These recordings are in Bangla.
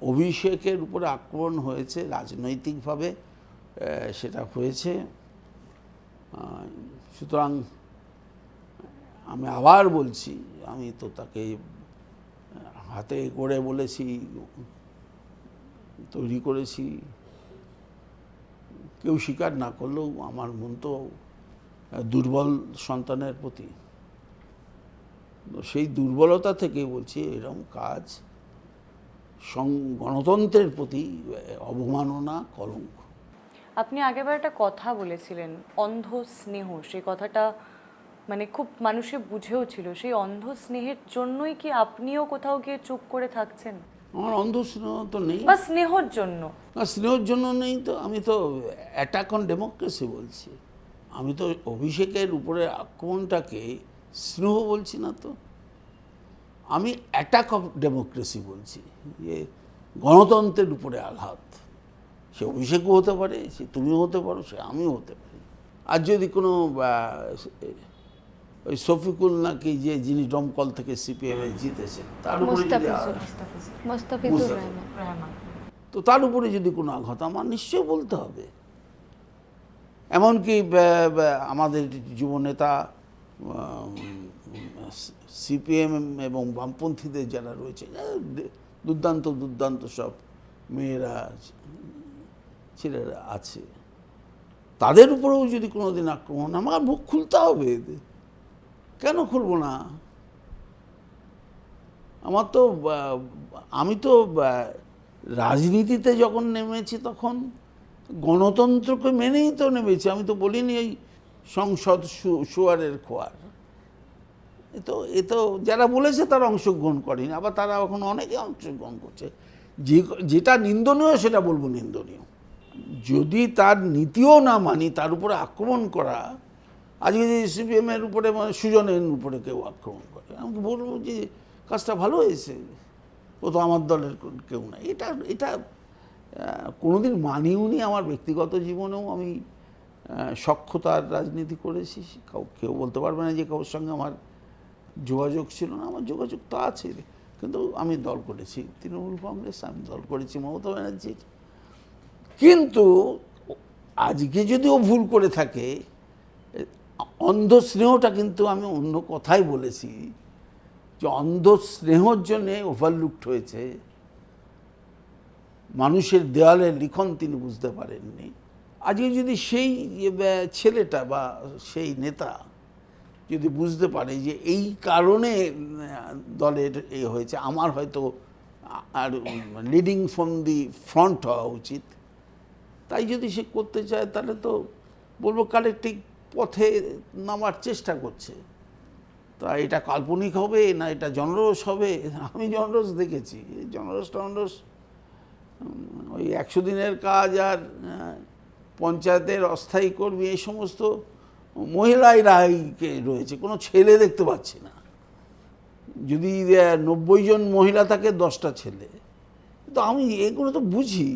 অভিষেকের উপরে আক্রমণ হয়েছে রাজনৈতিকভাবে, সেটা হয়েছে। সুতরাং আমি আবার বলছি, আমি তো তাকে হাতে করে বলেছি, তৈরি করেছি, কেউ স্বীকার না করলেও আমার মন তো দুর্বল সন্তানের প্রতি। সেই দুর্বলতা থেকে বলছি এরকম কাজ গণতন্ত্রের প্রতি অবমাননা, কলঙ্ক। আপনি আগেবার একটা কথা বলেছিলেন, অন্ধ স্নেহ, সেই কথাটা মানে খুব মানুষে বুঝেও ছিল। সেই অন্ধ স্নেহের জন্যই কি আপনিও কোথাও গিয়ে চুপ করে থাকছেন? আমার অন্ধ স্নেহ তো নেই, বা স্নেহর জন্য? না, স্নেহের জন্য নেই তো। আমি তো অ্যাটাক অন ডেমোক্রেসি বলছি। আমি তো অভিষেকের উপরে আক্রমণটাকে স্নেহ বলছি না তো, আমি অ্যাটাক অফ ডেমোক্রেসি বলছি, যে গণতন্ত্রের উপরে আঘাত। সে অভিষেকও হতে পারে, সে তুমিও হতে পারো, সে আমিও হতে পারি। আর যদি কোনো ওই শফিকুল নাকি যে, যিনি দমকল থেকে সিপিএমে জিতেছেন, তার উপরে মোস্তাফিজুর রহমান, তো তার উপরে যদি কোনো আঘাত, আমার নিশ্চয় বলতে হবে। এমনকি আমাদের যুবনেতা সিপিএম এবং বামপন্থীদের যারা রয়েছে, দুর্দান্ত দুর্দান্ত সব মেয়েরা ছেলেরা আছে, তাদের উপরেও যদি কোনোদিন আক্রমণ, আমার মুখ খুলতে হবে। কেন খুলব না? আমি তো রাজনীতিতে যখন নেমেছি তখন গণতন্ত্রকে মেনেই তো নেমেছি। আমি তো বলিনি এই সংসদ শুয়ারের খোয়ার। এ তো যারা বলেছে তারা অংশগ্রহণ করেনি, আবার তারা এখন অনেকে অংশগ্রহণ করছে। যেটা নিন্দনীয় সেটা বলবো নিন্দনীয়। যদি তার নীতিও না মানি, তার উপরে আক্রমণ করা, আজকে যদি সিপিএমের উপরে, সুজনের উপরে কেউ আক্রমণ করে, আমি বলবো যে কাজটা ভালো হয়েছে, ও তো আমার দলের কেউ না। এটা কোনোদিন মানিওনি। আমার ব্যক্তিগত জীবনেও আমি সখ্যতার রাজনীতি করেছি। কেউ বলতে পারবে না যে কারোর সঙ্গে আমার যোগাযোগ ছিল না। আমার যোগাযোগ তো আছে, কিন্তু আমি দল করেছি তৃণমূল কংগ্রেস, আমি দল করেছি মমতা ব্যানার্জির। কিন্তু আজকে যদিও ভুল করে থাকে, অন্ধ স্নেহটা কিন্তু আমি অন্য কথাই বলেছি, যে অন্ধ স্নেহর জন্যে ওভারলুকড হয়েছে। মানুষের দেওয়ালের লিখন তিনি বুঝতে পারেননি। আজকে যদি সেই ছেলেটা বা সেই নেতা যদি বুঝতে পারে যে এই কারণে দলের এই হয়েছে, আমার হয়তো আর লিডিং ফ্রম দি ফ্রন্ট হওয়া উচিত, তাই যদি সে করতে চায়, তাহলে তো বলবো কালেক্টিভ পথে নামার চেষ্টা করছে। তা এটা কাল্পনিক হবে না এটা জনরস হবে? আমি জনরস দেখেছি। জনরস ওই 100 দিনের কাজ আর পঞ্চায়েতের অস্থায়ী কর্মী, এই সমস্ত মহিলাই রয়েছে, কোনো ছেলে দেখতে পাচ্ছি না। যদি 90 জন মহিলা থাকে, 10টা ছেলে। তো আমি এগুলো তো বুঝি,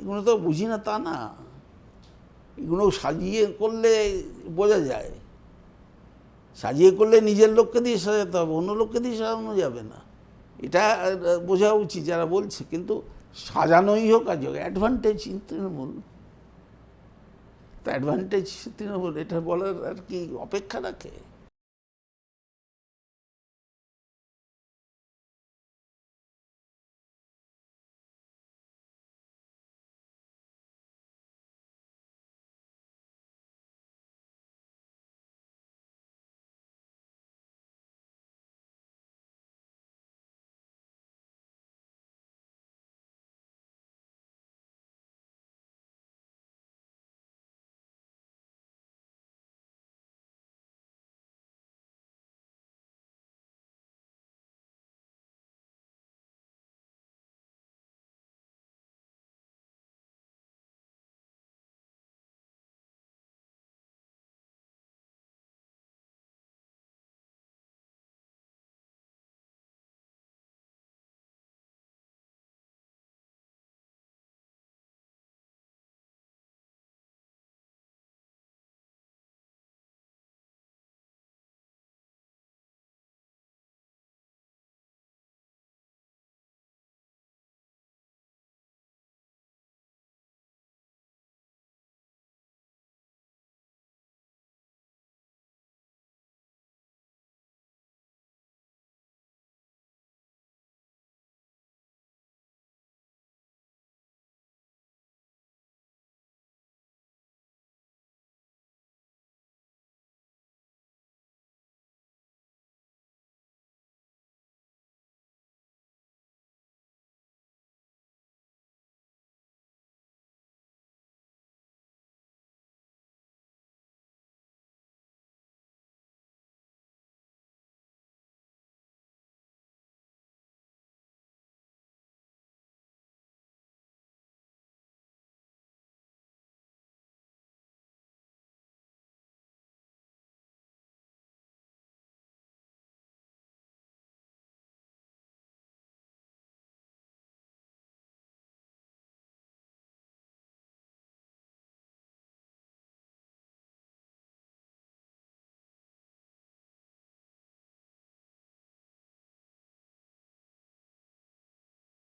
এগুলো তো বুঝি না তা না। এগুলো সাজিয়ে করলে বোঝা যায়। সাজিয়ে করলে নিজের লোককে দিয়ে সাজাতে হবে, অন্য লোককে দিয়ে সাজানো যাবে না। এটা বোঝা উচিত যারা বলছে। কিন্তু সাজানোই হোক আর হোক, অ্যাডভান্টেজ তৃণমূল, তো অ্যাডভান্টেজ তৃণমূল, এটা বলার আর কি অপেক্ষা রাখে?